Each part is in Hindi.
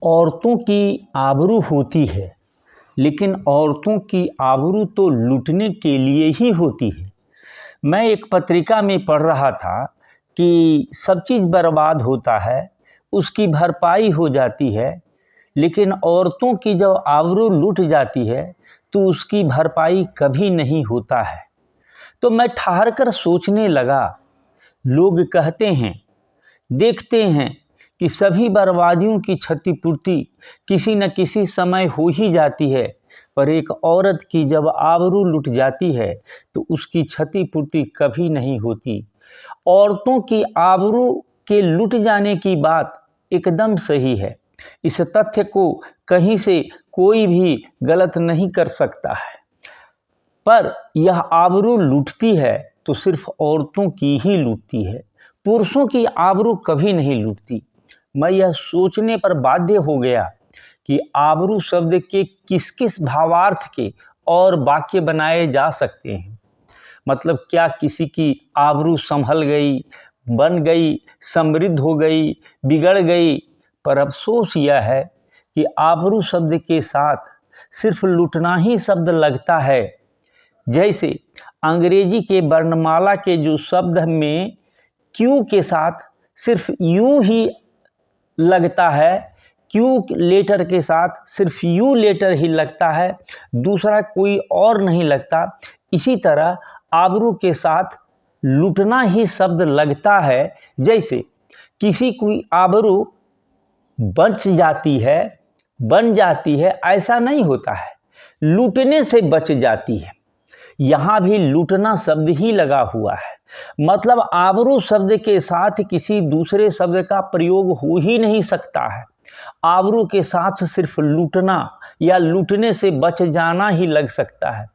औरतों की आबरू होती है, लेकिन औरतों की आबरू तो लूटने के लिए ही होती है। मैं एक पत्रिका में पढ़ रहा था कि सब चीज़ बर्बाद होता है, उसकी भरपाई हो जाती है, लेकिन औरतों की जब आबरू लूट जाती है तो उसकी भरपाई कभी नहीं होता है। तो मैं ठहर कर सोचने लगा, लोग कहते हैं, देखते हैं कि सभी बर्बादियों की क्षतिपूर्ति किसी न किसी समय हो ही जाती है, पर एक औरत की जब आबरू लुट जाती है तो उसकी क्षतिपूर्ति कभी नहीं होती। औरतों की आबरू के लुट जाने की बात एकदम सही है। इस तथ्य को कहीं से कोई भी गलत नहीं कर सकता है, पर यह आबरू लूटती है तो सिर्फ औरतों की ही लूटती है, पुरुषों की आबरू कभी नहीं लूटती। मैं यह सोचने पर बाध्य हो गया कि आबरू शब्द के किस किस भावार्थ के और वाक्य बनाए जा सकते हैं। मतलब क्या किसी की आबरू संभल गई, बन गई, समृद्ध हो गई, बिगड़ गई। पर अफसोस यह है कि आबरू शब्द के साथ सिर्फ लूटना ही शब्द लगता है। जैसे अंग्रेजी के वर्णमाला के जो शब्द में क्यू के साथ सिर्फ यूं ही लगता है, क्यू लेटर के साथ सिर्फ यू लेटर ही लगता है, दूसरा कोई और नहीं लगता। इसी तरह आबरू के साथ लूटना ही शब्द लगता है। जैसे किसी की आबरू बच जाती है, बन जाती है, ऐसा नहीं होता है, लूटने से बच जाती है। यहाँ भी लूटना शब्द ही लगा हुआ है। मतलब आबरू शब्द के साथ किसी दूसरे शब्द का प्रयोग हो ही नहीं सकता है। आबरू के साथ सिर्फ लूटना या लूटने से बच जाना ही लग सकता है।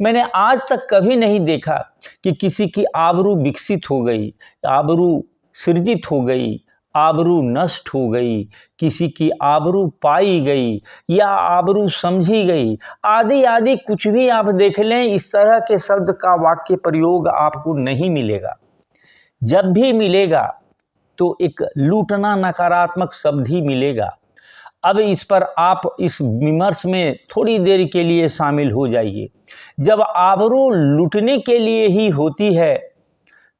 मैंने आज तक कभी नहीं देखा कि किसी की आबरू विकसित हो गई, आबरू सृजित हो गई, आबरू नष्ट हो गई, किसी की आबरू पाई गई या आबरू समझी गई, आदि आदि कुछ भी आप देख लें, इस तरह के शब्द का वाक्य प्रयोग आपको नहीं मिलेगा। जब भी मिलेगा तो एक लूटना नकारात्मक शब्द ही मिलेगा। अब इस पर आप इस विमर्श में थोड़ी देर के लिए शामिल हो जाइए। जब आबरू लूटने के लिए ही होती है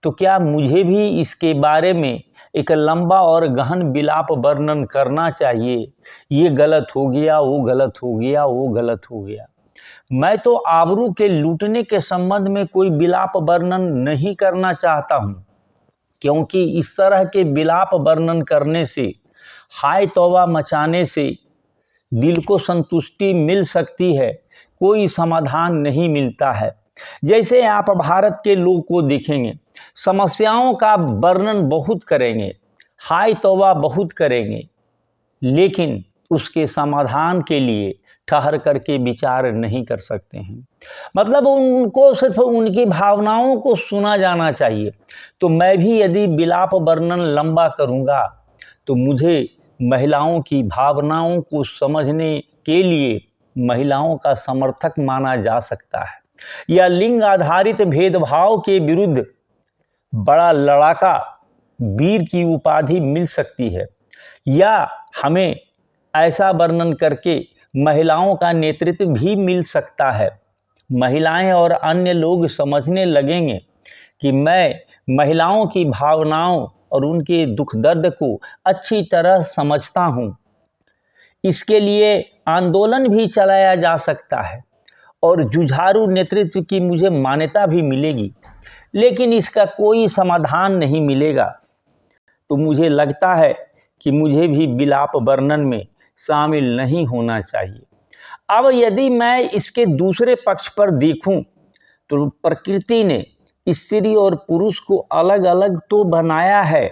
तो क्या मुझे भी इसके बारे में एक लंबा और गहन विलाप वर्णन करना चाहिए? ये गलत हो गया, वो गलत हो गया, वो गलत हो गया। मैं तो आबरू के लूटने के संबंध में कोई विलाप वर्णन नहीं करना चाहता हूँ, क्योंकि इस तरह के विलाप वर्णन करने से, हाय तौबा मचाने से दिल को संतुष्टि मिल सकती है, कोई समाधान नहीं मिलता है। जैसे आप भारत के लोग को देखेंगे, समस्याओं का वर्णन बहुत करेंगे, हाय तौबा बहुत करेंगे, लेकिन उसके समाधान के लिए ठहर करके विचार नहीं कर सकते हैं। मतलब उनको सिर्फ उनकी भावनाओं को सुना जाना चाहिए। तो मैं भी यदि विलाप वर्णन लंबा करूँगा तो मुझे महिलाओं की भावनाओं को समझने के लिए महिलाओं का समर्थक माना जा सकता है, या लिंग आधारित भेदभाव के विरुद्ध बड़ा लड़ाका वीर की उपाधि मिल सकती है, या हमें ऐसा वर्णन करके महिलाओं का नेतृत्व भी मिल सकता है। महिलाएं और अन्य लोग समझने लगेंगे कि मैं महिलाओं की भावनाओं और उनके दुख दर्द को अच्छी तरह समझता हूँ। इसके लिए आंदोलन भी चलाया जा सकता है और जुझारू नेतृत्व की मुझे मान्यता भी मिलेगी, लेकिन इसका कोई समाधान नहीं मिलेगा। तो मुझे लगता है कि मुझे भी विलाप वर्णन में शामिल नहीं होना चाहिए। अब यदि मैं इसके दूसरे पक्ष पर देखूं तो प्रकृति ने स्त्री और पुरुष को अलग अलग तो बनाया है,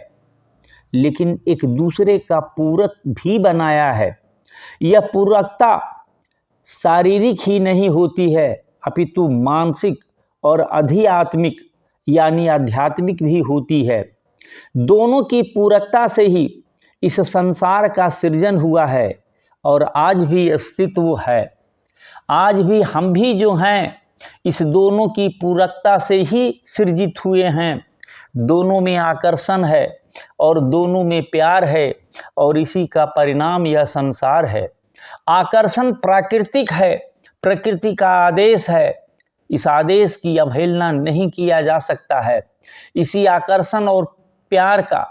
लेकिन एक दूसरे का पूरक भी बनाया है। यह पूरकता शारीरिक ही नहीं होती है, अपितु मानसिक और आध्यात्मिक यानी आध्यात्मिक भी होती है। दोनों की पूरकता से ही इस संसार का सृजन हुआ है और आज भी अस्तित्व है। आज भी हम भी जो हैं इस दोनों की पूरकता से ही सृजित हुए हैं। दोनों में आकर्षण है, और दोनों में प्यार है और इसी का परिणाम यह संसार है। आकर्षण प्राकृतिक है, प्रकृति का आदेश है, इस आदेश की अवहेलना नहीं किया जा सकता है। इसी आकर्षण और प्यार का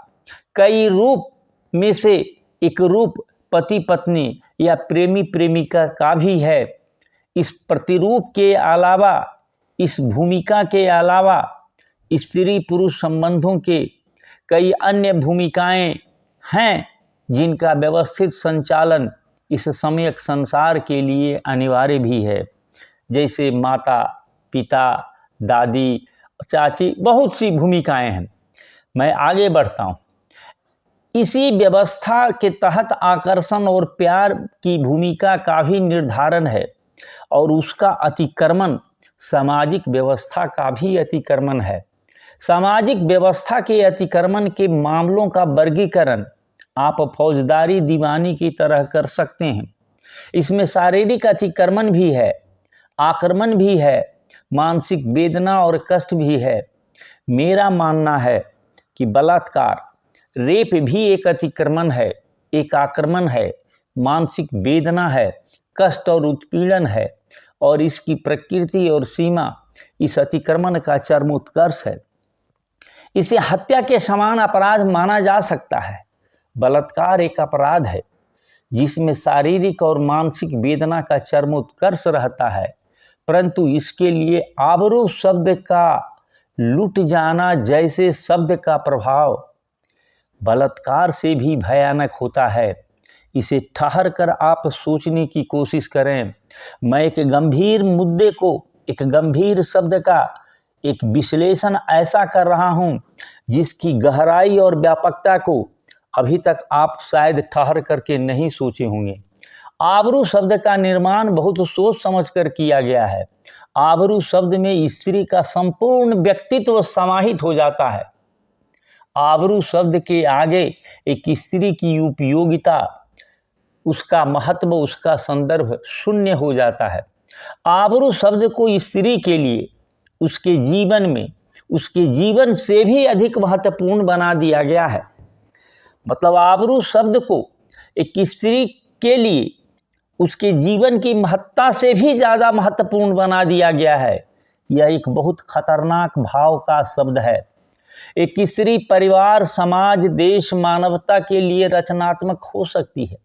कई रूप में से एक रूप पति पत्नी या प्रेमी प्रेमिका का भी है। इस प्रतिरूप के अलावा, इस भूमिका के अलावा स्त्री पुरुष संबंधों के कई अन्य भूमिकाएं हैं जिनका व्यवस्थित संचालन इस सम्यक संसार के लिए अनिवार्य भी है, जैसे माता पिता दादी चाची, बहुत सी भूमिकाएं हैं। मैं आगे बढ़ता हूँ। इसी व्यवस्था के तहत आकर्षण और प्यार की भूमिका का भी निर्धारण है और उसका अतिक्रमण सामाजिक व्यवस्था का भी अतिक्रमण है। सामाजिक व्यवस्था के अतिक्रमण के मामलों का वर्गीकरण आप फौजदारी दीवानी की तरह कर सकते हैं। इसमें शारीरिक अतिक्रमण भी है, आक्रमण भी है, मानसिक वेदना और कष्ट भी है। मेरा मानना है कि बलात्कार, रेप भी एक अतिक्रमण है, एक आक्रमण है, मानसिक वेदना है, कष्ट और उत्पीड़न है और इसकी प्रकृति और सीमा इस अतिक्रमण का चरमोत्कर्ष है। इसे हत्या के समान अपराध माना जा सकता है। बलात्कार एक अपराध है जिसमें शारीरिक और मानसिक वेदना का चरमोत्कर्ष रहता है, परंतु इसके लिए आबरू शब्द का लुट जाना जैसे शब्द का प्रभाव बलात्कार से भी भयानक होता है। इसे ठहर कर आप सोचने की कोशिश करें। मैं एक गंभीर मुद्दे को, एक गंभीर शब्द का एक विश्लेषण ऐसा कर रहा हूं जिसकी गहराई और व्यापकता को अभी तक आप शायद ठहर करके नहीं सोचे होंगे। आबरू शब्द का निर्माण बहुत सोच समझ कर किया गया है। आबरू शब्द में स्त्री का संपूर्ण व्यक्तित्व समाहित हो जाता है। आबरू शब्द के आगे एक स्त्री की उपयोगिता, उसका महत्व, उसका संदर्भ शून्य हो जाता है। आबरू शब्द को स्त्री के लिए उसके जीवन में, उसके जीवन से भी अधिक महत्वपूर्ण बना दिया गया है। मतलब आबरू शब्द को एक स्त्री के लिए उसके जीवन की महत्ता से भी ज़्यादा महत्वपूर्ण बना दिया गया है। यह एक बहुत खतरनाक भाव का शब्द है। एक स्त्री परिवार, समाज, देश, मानवता के लिए रचनात्मक हो सकती है,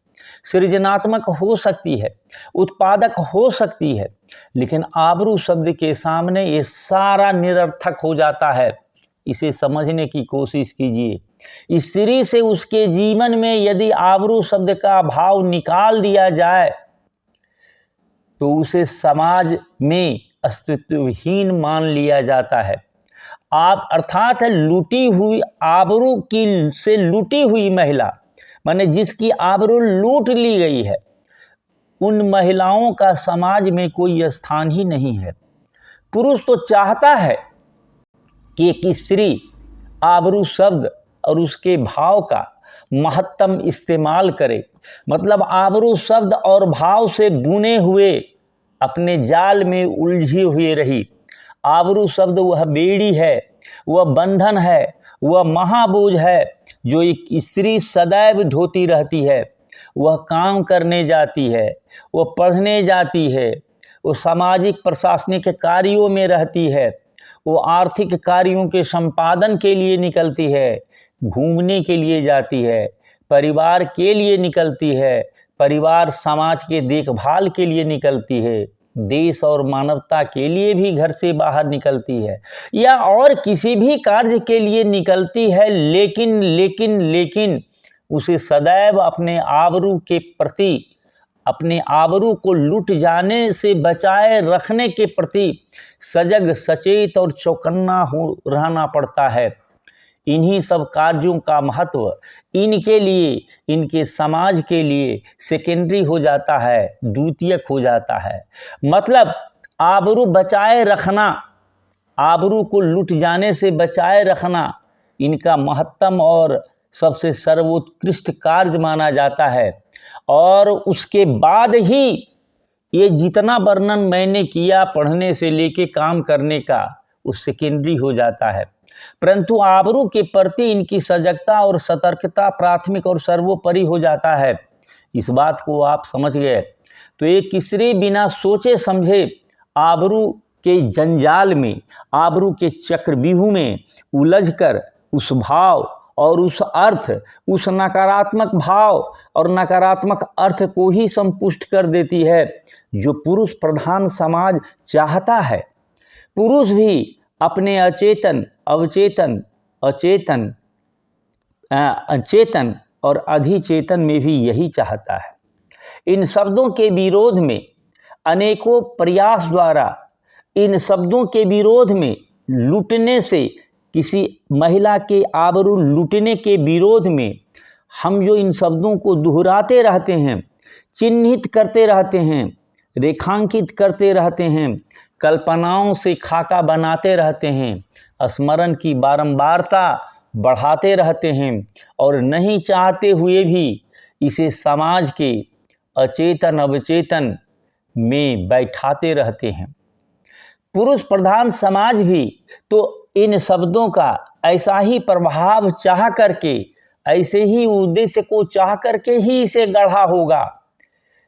सृजनात्मक हो सकती है, उत्पादक हो सकती है, लेकिन आबरू शब्द के सामने ये सारा निरर्थक हो जाता है। इसे समझने की कोशिश कीजिए। स्त्री से उसके जीवन में यदि आबरू शब्द का भाव निकाल दिया जाए तो उसे समाज में अस्तित्वहीन मान लिया जाता है। आप अर्थात लूटी हुई आबरू की से लूटी हुई महिला, माने जिसकी आबरू लूट ली गई है, उन महिलाओं का समाज में कोई स्थान ही नहीं है। पुरुष तो चाहता है कि एक स्त्री आबरू शब्द और उसके भाव का महत्तम इस्तेमाल करे, मतलब आबरू शब्द और भाव से बुने हुए अपने जाल में उलझी हुई रही। आबरू शब्द वह बेड़ी है, वह बंधन है, वह महाबोझ है जो एक स्त्री सदैव ढोती रहती है। वह काम करने जाती है, वह पढ़ने जाती है, वो सामाजिक प्रशासनिक कार्यों में रहती है, वो आर्थिक कार्यों के संपादन के लिए निकलती है, घूमने के लिए जाती है, परिवार के लिए निकलती है, परिवार समाज के देखभाल के लिए निकलती है, देश और मानवता के लिए भी घर से बाहर निकलती है या और किसी भी कार्य के लिए निकलती है, लेकिन उसे सदैव अपने आबरू के प्रति, अपने आबरू को लुट जाने से बचाए रखने के प्रति सजग, सचेत और चौकन्ना हो रहना पड़ता है। इन्हीं सब कार्यों का महत्व इनके लिए, इनके समाज के लिए सेकेंडरी हो जाता है, द्वितीयक हो जाता है। मतलब आबरू बचाए रखना, आबरू को लुट जाने से बचाए रखना इनका महत्तम और सबसे सर्वोत्कृष्ट कार्य माना जाता है। और उसके बाद ही ये जितना वर्णन मैंने किया पढ़ने से लेके काम करने का, वो सेकेंडरी हो जाता है। परंतु आबरू के प्रति इनकी सजगता और सतर्कता प्राथमिक और सर्वोपरि हो जाता है। इस बात को आप समझ गए तो एक स्त्री बिना सोचे समझे आबरू के जंजाल में, आबरू के चक्रव्यूह में उलझकर उस भाव और उस अर्थ, उस नकारात्मक भाव और नकारात्मक अर्थ को ही संपुष्ट कर देती है जो पुरुष प्रधान समाज चाहता है। पुरुष भी अपने अचेतन, अवचेतन, चेतन और अधिचेतन में भी यही चाहता है। इन शब्दों के विरोध में अनेकों प्रयास द्वारा, इन शब्दों के विरोध में लूटने से, किसी महिला के आबरू लूटने के विरोध में हम जो इन शब्दों को दोहराते रहते हैं, चिन्हित करते रहते हैं, रेखांकित करते रहते हैं, कल्पनाओं से खाका बनाते रहते हैं, स्मरण की बारंबारता बढ़ाते रहते हैं और नहीं चाहते हुए भी इसे समाज के अचेतन अवचेतन में बैठाते रहते हैं। पुरुष प्रधान समाज भी तो इन शब्दों का ऐसा ही प्रभाव चाह करके, ऐसे ही उद्देश्य को चाह करके ही इसे गढ़ा होगा।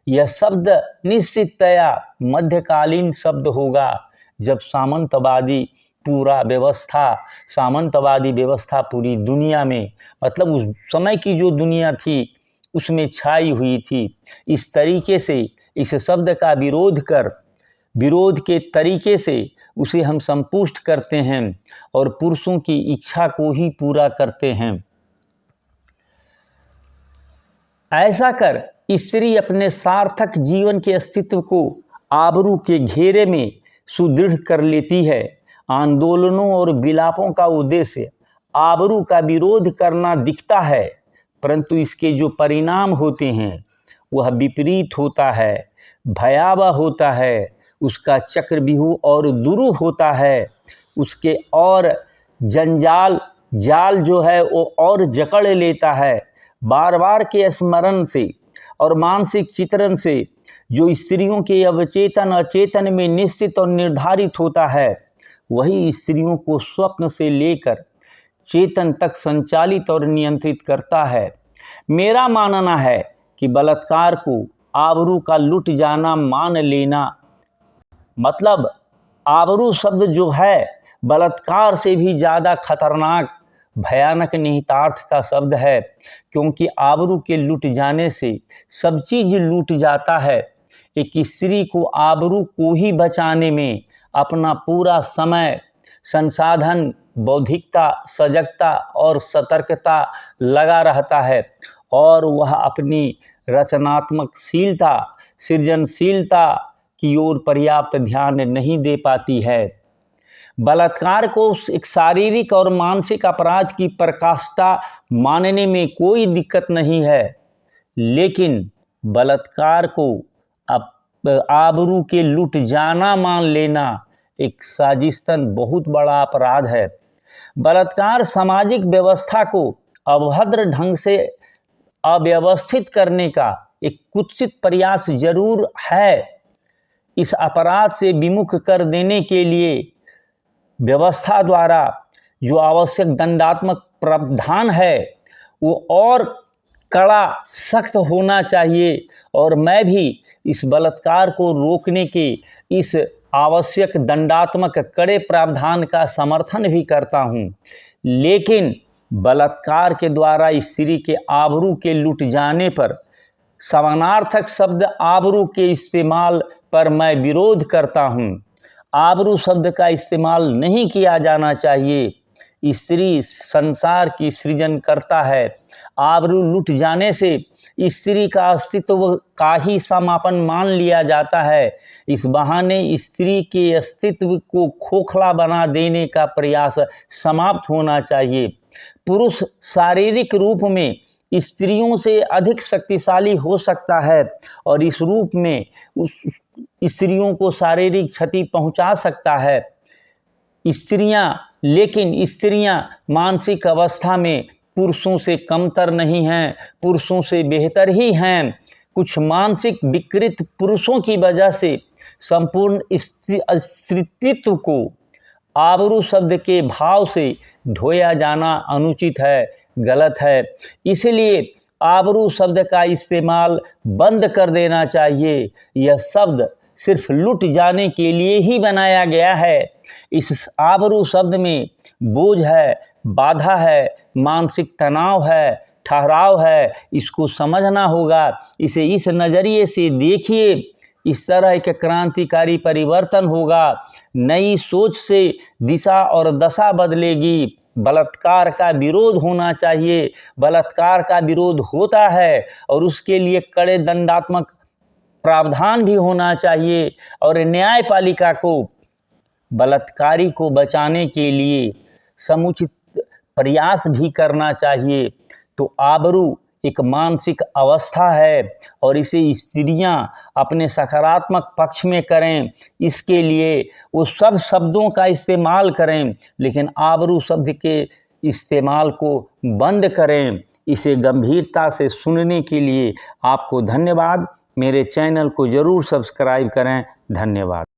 यह शब्द निश्चिततया मध्यकालीन शब्द होगा, जब सामंतवादी व्यवस्था पूरी दुनिया में, मतलब उस समय की जो दुनिया थी उसमें छाई हुई थी। इस तरीके से इस शब्द का विरोध के तरीके से उसे हम संपुष्ट करते हैं और पुरुषों की इच्छा को ही पूरा करते हैं। ऐसा कर स्त्री अपने सार्थक जीवन के अस्तित्व को आबरू के घेरे में सुदृढ़ कर लेती है। आंदोलनों और विलापों का उद्देश्य आबरू का विरोध करना दिखता है, परंतु इसके जो परिणाम होते हैं वह विपरीत होता है, भयावह होता है। उसका चक्रव्यूह और दुरूह होता है, उसके और जाल जो है वो और जकड़ लेता है। बार बार के स्मरण से और मानसिक चित्रण से जो स्त्रियों के अवचेतन अचेतन में निश्चित और निर्धारित होता है, वही स्त्रियों को स्वप्न से लेकर चेतन तक संचालित और नियंत्रित करता है। मेरा मानना है कि बलात्कार को आबरू का लुट जाना मान लेना, मतलब आबरू शब्द जो है बलात्कार से भी ज़्यादा खतरनाक, भयानक निहितार्थ का शब्द है, क्योंकि आबरू के लुट जाने से सब चीज़ लूट जाता है। एक स्त्री को आबरू को ही बचाने में अपना पूरा समय, संसाधन, बौद्धिकता, सजगता और सतर्कता लगा रहता है और वह अपनी रचनात्मकशीलता, सृजनशीलता की ओर पर्याप्त ध्यान नहीं दे पाती है। बलात्कार को एक शारीरिक और मानसिक अपराध की पराकाष्ठा मानने में कोई दिक्कत नहीं है, लेकिन बलात्कार को आबरू के लुट जाना मान लेना एक साजिशतन बहुत बड़ा अपराध है। बलात्कार सामाजिक व्यवस्था को अभद्र ढंग से अव्यवस्थित करने का एक कुत्सित प्रयास जरूर है। इस अपराध से विमुख कर देने के लिए व्यवस्था द्वारा जो आवश्यक दंडात्मक प्रावधान है वो और कड़ा, सख्त होना चाहिए और मैं भी इस बलात्कार को रोकने के इस आवश्यक दंडात्मक कड़े प्रावधान का समर्थन भी करता हूँ। लेकिन बलात्कार के द्वारा स्त्री के आबरू के लुट जाने पर समानार्थक शब्द आबरू के इस्तेमाल पर मैं विरोध करता हूँ। आबरू शब्द का इस्तेमाल नहीं किया जाना चाहिए। स्त्री संसार की सृजन करता है। आबरू लुट जाने से स्त्री का अस्तित्व का ही समापन मान लिया जाता है। इस बहाने स्त्री के अस्तित्व को खोखला बना देने का प्रयास समाप्त होना चाहिए। पुरुष शारीरिक रूप में स्त्रियों से अधिक शक्तिशाली हो सकता है और इस रूप में उस स्त्रियों को शारीरिक क्षति पहुंचा सकता है। लेकिन स्त्रियां मानसिक अवस्था में पुरुषों से कमतर नहीं हैं, पुरुषों से बेहतर ही हैं। कुछ मानसिक विकृत पुरुषों की वजह से संपूर्ण स्त्रीत्व को आबरू शब्द के भाव से ढोया जाना अनुचित है, गलत है। इसलिए आबरू शब्द का इस्तेमाल बंद कर देना चाहिए। यह शब्द सिर्फ लुट जाने के लिए ही बनाया गया है। इस आबरू शब्द में बोझ है, बाधा है, मानसिक तनाव है, ठहराव है। इसको समझना होगा। इसे इस नज़रिए से देखिए। इस तरह एक क्रांतिकारी परिवर्तन होगा। नई सोच से दिशा और दशा बदलेगी। बलात्कार का विरोध होना चाहिए। बलात्कार का विरोध होता है और उसके लिए कड़े दंडात्मक प्रावधान भी होना चाहिए। और न्यायपालिका को बलात्कारी को बचाने के लिए समुचित प्रयास भी करना चाहिए। तो आबरू एक मानसिक अवस्था है और इसे स्त्रियां अपने सकारात्मक पक्ष में करें। इसके लिए वो सब शब्दों का इस्तेमाल करें, लेकिन आबरू शब्द के इस्तेमाल को बंद करें। इसे गंभीरता से सुनने के लिए आपको धन्यवाद। मेरे चैनल को ज़रूर सब्सक्राइब करें। धन्यवाद।